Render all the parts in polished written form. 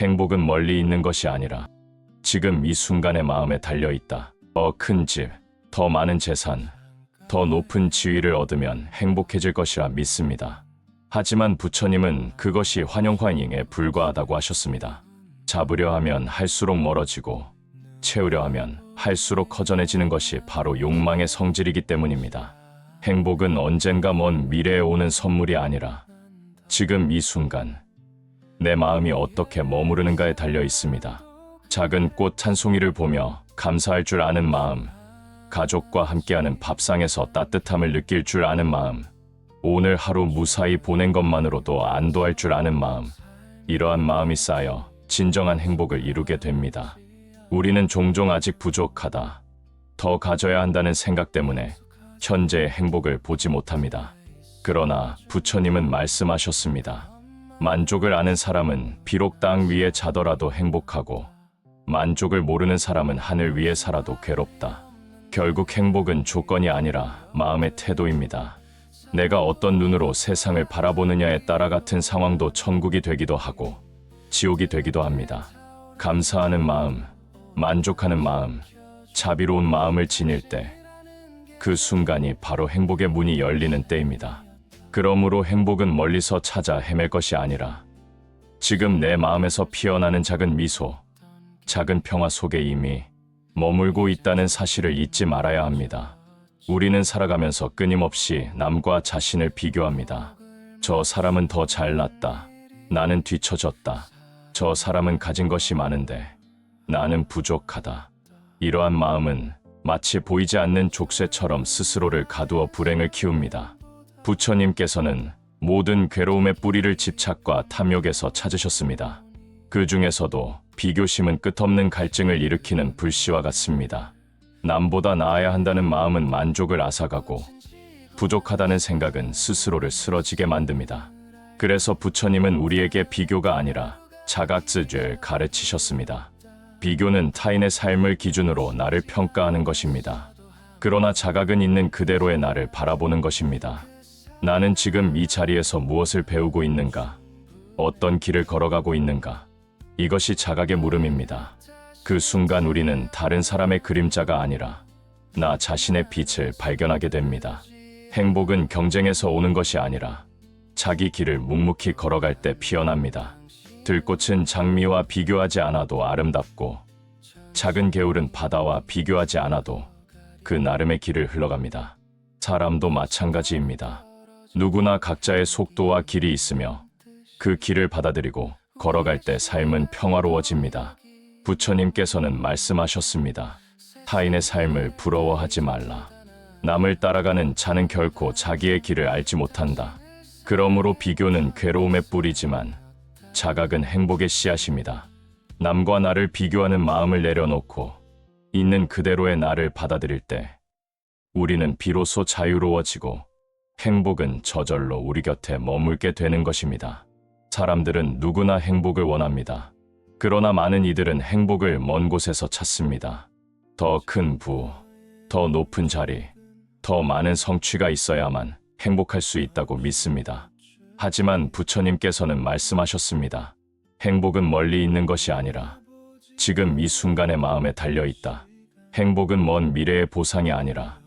행복은 멀리 있는 것이 아니라 지금 이 순간의 마음에 달려있다. 더 큰 집, 더 많은 재산, 더 높은 지위를 얻으면 행복해질 것이라 믿습니다. 하지만 부처님은 그것이 환영환영에 불과하다고 하셨습니다. 잡으려 하면 할수록 멀어지고 채우려 하면 할수록 허전해지는 것이 바로 욕망의 성질이기 때문입니다. 행복은 언젠가 먼 미래에 오는 선물이 아니라 지금 이 순간 내 마음이 어떻게 머무르는가에 달려 있습니다. 작은 꽃 한 송이를 보며 감사할 줄 아는 마음, 가족과 함께하는 밥상에서 따뜻함을 느낄 줄 아는 마음, 오늘 하루 무사히 보낸 것만으로도 안도할 줄 아는 마음, 이러한 마음이 쌓여 진정한 행복을 이루게 됩니다. 우리는 종종 아직 부족하다, 더 가져야 한다는 생각 때문에 현재의 행복을 보지 못합니다. 그러나 부처님은 말씀하셨습니다. 만족을 아는 사람은 비록 땅 위에 자더라도 행복하고 만족을 모르는 사람은 하늘 위에 살아도 괴롭다. 결국 행복은 조건이 아니라 마음의 태도입니다. 내가 어떤 눈으로 세상을 바라보느냐에 따라 같은 상황도 천국이 되기도 하고 지옥이 되기도 합니다. 감사하는 마음, 만족하는 마음, 자비로운 마음을 지닐 때 그 순간이 바로 행복의 문이 열리는 때입니다. 그러므로 행복은 멀리서 찾아 헤맬 것이 아니라 지금 내 마음에서 피어나는 작은 미소, 작은 평화 속에 이미 머물고 있다는 사실을 잊지 말아야 합니다. 우리는 살아가면서 끊임없이 남과 자신을 비교합니다. 저 사람은 더 잘났다. 나는 뒤처졌다. 저 사람은 가진 것이 많은데 나는 부족하다. 이러한 마음은 마치 보이지 않는 족쇄처럼 스스로를 가두어 불행을 키웁니다. 부처님께서는 모든 괴로움의 뿌리를 집착과 탐욕에서 찾으셨습니다. 그 중에서도 비교심은 끝없는 갈증을 일으키는 불씨와 같습니다. 남보다 나아야 한다는 마음은 만족을 앗아가고 부족하다는 생각은 스스로를 쓰러지게 만듭니다. 그래서 부처님은 우리에게 비교가 아니라 자각즈죄를 가르치셨습니다. 비교는 타인의 삶을 기준으로 나를 평가하는 것입니다. 그러나 자각은 있는 그대로의 나를 바라보는 것입니다. 나는 지금 이 자리에서 무엇을 배우고 있는가? 어떤 길을 걸어가고 있는가? 이것이 자각의 물음입니다. 그 순간 우리는 다른 사람의 그림자가 아니라 나 자신의 빛을 발견하게 됩니다. 행복은 경쟁에서 오는 것이 아니라 자기 길을 묵묵히 걸어갈 때 피어납니다. 들꽃은 장미와 비교하지 않아도 아름답고 작은 개울은 바다와 비교하지 않아도 그 나름의 길을 흘러갑니다. 사람도 마찬가지입니다. 누구나 각자의 속도와 길이 있으며 그 길을 받아들이고 걸어갈 때 삶은 평화로워집니다. 부처님께서는 말씀하셨습니다. 타인의 삶을 부러워하지 말라. 남을 따라가는 자는 결코 자기의 길을 알지 못한다. 그러므로 비교는 괴로움의 뿌리지만 자각은 행복의 씨앗입니다. 남과 나를 비교하는 마음을 내려놓고 있는 그대로의 나를 받아들일 때 우리는 비로소 자유로워지고 행복은 저절로 우리 곁에 머물게 되는 것입니다. 사람들은 누구나 행복을 원합니다. 그러나 많은 이들은 행복을 먼 곳에서 찾습니다. 더 큰 부, 더 높은 자리, 더 많은 성취가 있어야만 행복할 수 있다고 믿습니다. 하지만 부처님께서는 말씀하셨습니다. 행복은 멀리 있는 것이 아니라 지금 이 순간의 마음에 달려있다. 행복은 먼 미래의 보상이 아니라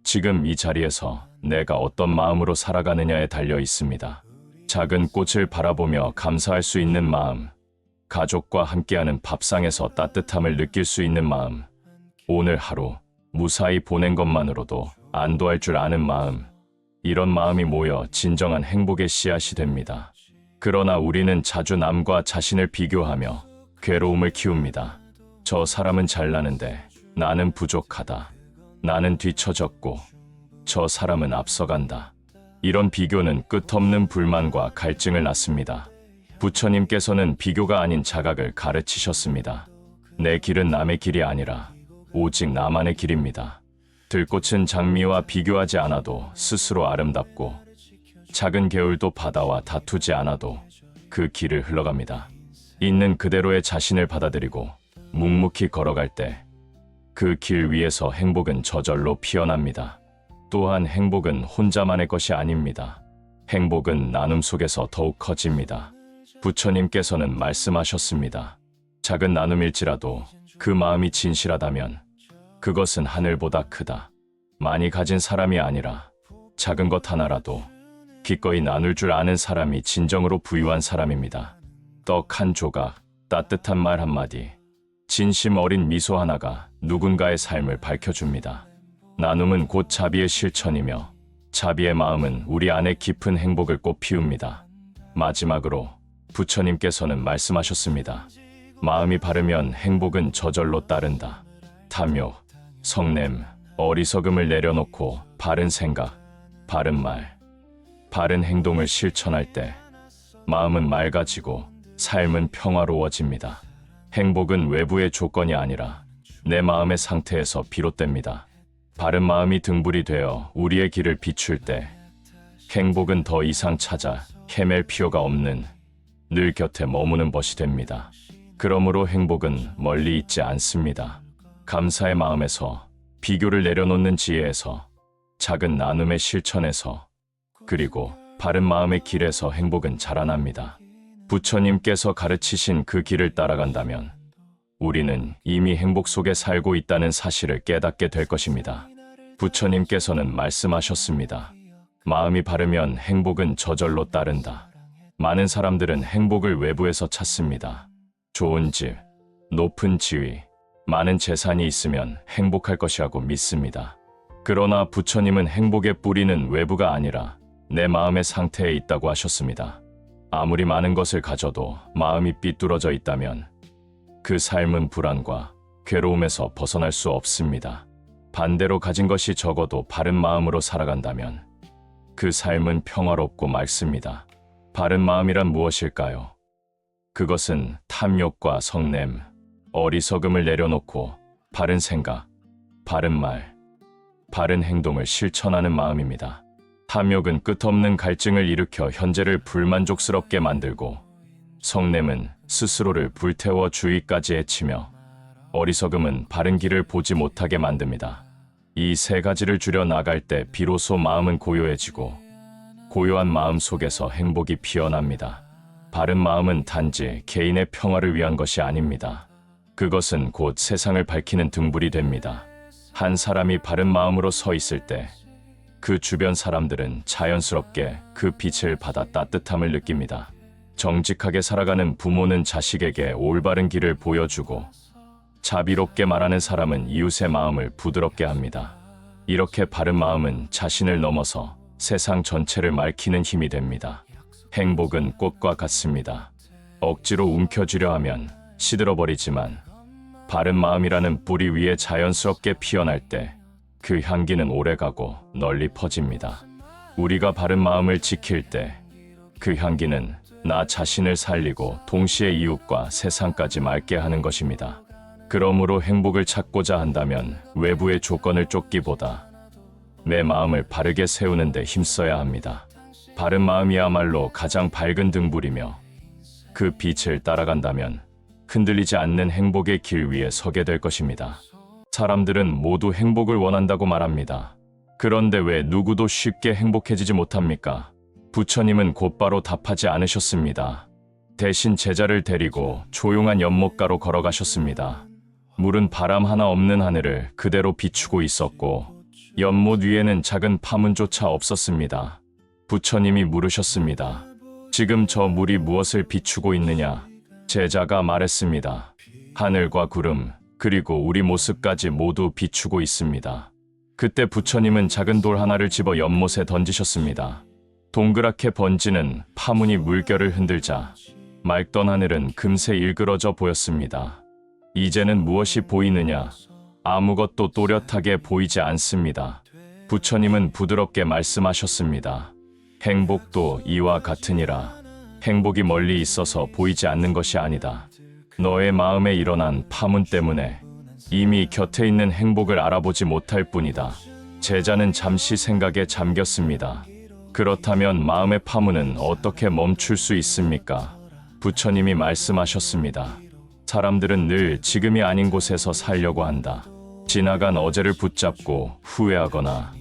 지금 이 자리에서 내가 어떤 마음으로 살아가느냐에 달려 있습니다. 작은 꽃을 바라보며 감사할 수 있는 마음, 가족과 함께하는 밥상에서 따뜻함을 느낄 수 있는 마음, 오늘 하루 무사히 보낸 것만으로도 안도할 줄 아는 마음, 이런 마음이 모여 진정한 행복의 씨앗이 됩니다. 그러나 우리는 자주 남과 자신을 비교하며 괴로움을 키웁니다. 저 사람은 잘나는데 나는 부족하다. 나는 뒤처졌고 저 사람은 앞서간다. 이런 비교는 끝없는 불만과 갈증을 낳습니다. 부처님께서는 비교가 아닌 자각을 가르치셨습니다. 내 길은 남의 길이 아니라 오직 나만의 길입니다. 들꽃은 장미와 비교하지 않아도 스스로 아름답고 작은 개울도 바다와 다투지 않아도 그 길을 흘러갑니다. 있는 그대로의 자신을 받아들이고 묵묵히 걸어갈 때 그 길 위에서 행복은 저절로 피어납니다. 또한 행복은 혼자만의 것이 아닙니다. 행복은 나눔 속에서 더욱 커집니다. 부처님께서는 말씀하셨습니다. 작은 나눔일지라도 그 마음이 진실하다면 그것은 하늘보다 크다. 많이 가진 사람이 아니라 작은 것 하나라도 기꺼이 나눌 줄 아는 사람이 진정으로 부유한 사람입니다. 떡 한 조각, 따뜻한 말 한마디, 진심 어린 미소 하나가 누군가의 삶을 밝혀줍니다. 나눔은 곧 자비의 실천이며 자비의 마음은 우리 안에 깊은 행복을 꽃 피웁니다. 마지막으로 부처님께서는 말씀하셨습니다. 마음이 바르면 행복은 저절로 따른다. 탐욕, 성냄, 어리석음을 내려놓고 바른 생각, 바른 말, 바른 행동을 실천할 때 마음은 맑아지고 삶은 평화로워집니다. 행복은 외부의 조건이 아니라 내 마음의 상태에서 비롯됩니다. 바른 마음이 등불이 되어 우리의 길을 비출 때 행복은 더 이상 찾아 헤맬 필요가 없는 늘 곁에 머무는 것이 됩니다. 그러므로 행복은 멀리 있지 않습니다. 감사의 마음에서, 비교를 내려놓는 지혜에서, 작은 나눔의 실천에서, 그리고 바른 마음의 길에서 행복은 자라납니다. 부처님께서 가르치신 그 길을 따라간다면 우리는 이미 행복 속에 살고 있다는 사실을 깨닫게 될 것입니다. 부처님께서는 말씀하셨습니다. 마음이 바르면 행복은 저절로 따른다. 많은 사람들은 행복을 외부에서 찾습니다. 좋은 집, 높은 지위, 많은 재산이 있으면 행복할 것이라고 믿습니다. 그러나 부처님은 행복의 뿌리는 외부가 아니라 내 마음의 상태에 있다고 하셨습니다. 아무리 많은 것을 가져도 마음이 삐뚤어져 있다면 그 삶은 불안과 괴로움에서 벗어날 수 없습니다. 반대로 가진 것이 적어도 바른 마음으로 살아간다면 그 삶은 평화롭고 맑습니다. 바른 마음이란 무엇일까요? 그것은 탐욕과 성냄, 어리석음을 내려놓고 바른 생각, 바른 말, 바른 행동을 실천하는 마음입니다. 탐욕은 끝없는 갈증을 일으켜 현재를 불만족스럽게 만들고, 성냄은 스스로를 불태워 주위까지 해치며, 어리석음은 바른 길을 보지 못하게 만듭니다. 이 세 가지를 줄여 나갈 때 비로소 마음은 고요해지고, 고요한 마음 속에서 행복이 피어납니다. 바른 마음은 단지 개인의 평화를 위한 것이 아닙니다. 그것은 곧 세상을 밝히는 등불이 됩니다. 한 사람이 바른 마음으로 서 있을 때 그 주변 사람들은 자연스럽게 그 빛을 받아 따뜻함을 느낍니다. 정직하게 살아가는 부모는 자식에게 올바른 길을 보여주고, 자비롭게 말하는 사람은 이웃의 마음을 부드럽게 합니다. 이렇게 바른 마음은 자신을 넘어서 세상 전체를 맑히는 힘이 됩니다. 행복은 꽃과 같습니다. 억지로 움켜쥐려 하면 시들어버리지만 바른 마음이라는 뿌리 위에 자연스럽게 피어날 때 그 향기는 오래가고 널리 퍼집니다. 우리가 바른 마음을 지킬 때 그 향기는 나 자신을 살리고 동시에 이웃과 세상까지 맑게 하는 것입니다. 그러므로 행복을 찾고자 한다면 외부의 조건을 쫓기보다 내 마음을 바르게 세우는 데 힘써야 합니다. 바른 마음이야말로 가장 밝은 등불이며 그 빛을 따라간다면 흔들리지 않는 행복의 길 위에 서게 될 것입니다. 사람들은 모두 행복을 원한다고 말합니다. 그런데 왜 누구도 쉽게 행복해지지 못합니까? 부처님은 곧바로 답하지 않으셨습니다. 대신 제자를 데리고 조용한 연못가로 걸어가셨습니다. 물은 바람 하나 없는 하늘을 그대로 비추고 있었고 연못 위에는 작은 파문조차 없었습니다. 부처님이 물으셨습니다. 지금 저 물이 무엇을 비추고 있느냐? 제자가 말했습니다. 하늘과 구름, 그리고 우리 모습까지 모두 비추고 있습니다. 그때 부처님은 작은 돌 하나를 집어 연못에 던지셨습니다. 동그랗게 번지는 파문이 물결을 흔들자 맑던 하늘은 금세 일그러져 보였습니다. 이제는 무엇이 보이느냐? 아무것도 또렷하게 보이지 않습니다. 부처님은 부드럽게 말씀하셨습니다. 행복도 이와 같으니라. 행복이 멀리 있어서 보이지 않는 것이 아니다. 너의 마음에 일어난 파문 때문에 이미 곁에 있는 행복을 알아보지 못할 뿐이다. 제자는 잠시 생각에 잠겼습니다. 그렇다면 마음의 파문은 어떻게 멈출 수 있습니까? 부처님이 말씀하셨습니다. 사람들은 늘 지금이 아닌 곳에서 살려고 한다. 지나간 어제를 붙잡고 후회하거나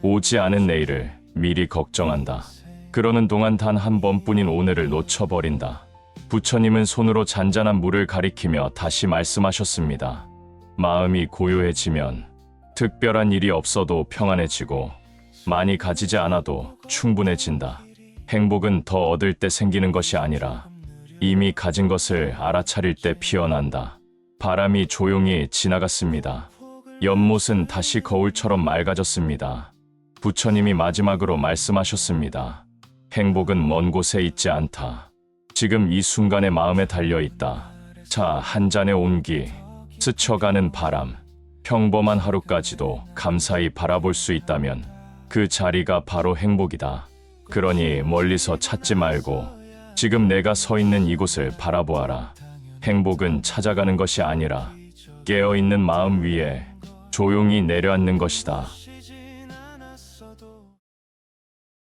오지 않은 내일을 미리 걱정한다. 그러는 동안 단 한 번뿐인 오늘을 놓쳐버린다. 부처님은 손으로 잔잔한 물을 가리키며 다시 말씀하셨습니다. 마음이 고요해지면 특별한 일이 없어도 평안해지고 많이 가지지 않아도 충분해진다. 행복은 더 얻을 때 생기는 것이 아니라 이미 가진 것을 알아차릴 때 피어난다. 바람이 조용히 지나갔습니다. 연못은 다시 거울처럼 맑아졌습니다. 부처님이 마지막으로 말씀하셨습니다. 행복은 먼 곳에 있지 않다. 지금 이 순간의 마음에 달려있다. 자, 한 잔의 온기, 스쳐가는 바람, 평범한 하루까지도 감사히 바라볼 수 있다면 그 자리가 바로 행복이다. 그러니 멀리서 찾지 말고 지금 내가 서 있는 이곳을 바라보아라. 행복은 찾아가는 것이 아니라 깨어있는 마음 위에 조용히 내려앉는 것이다.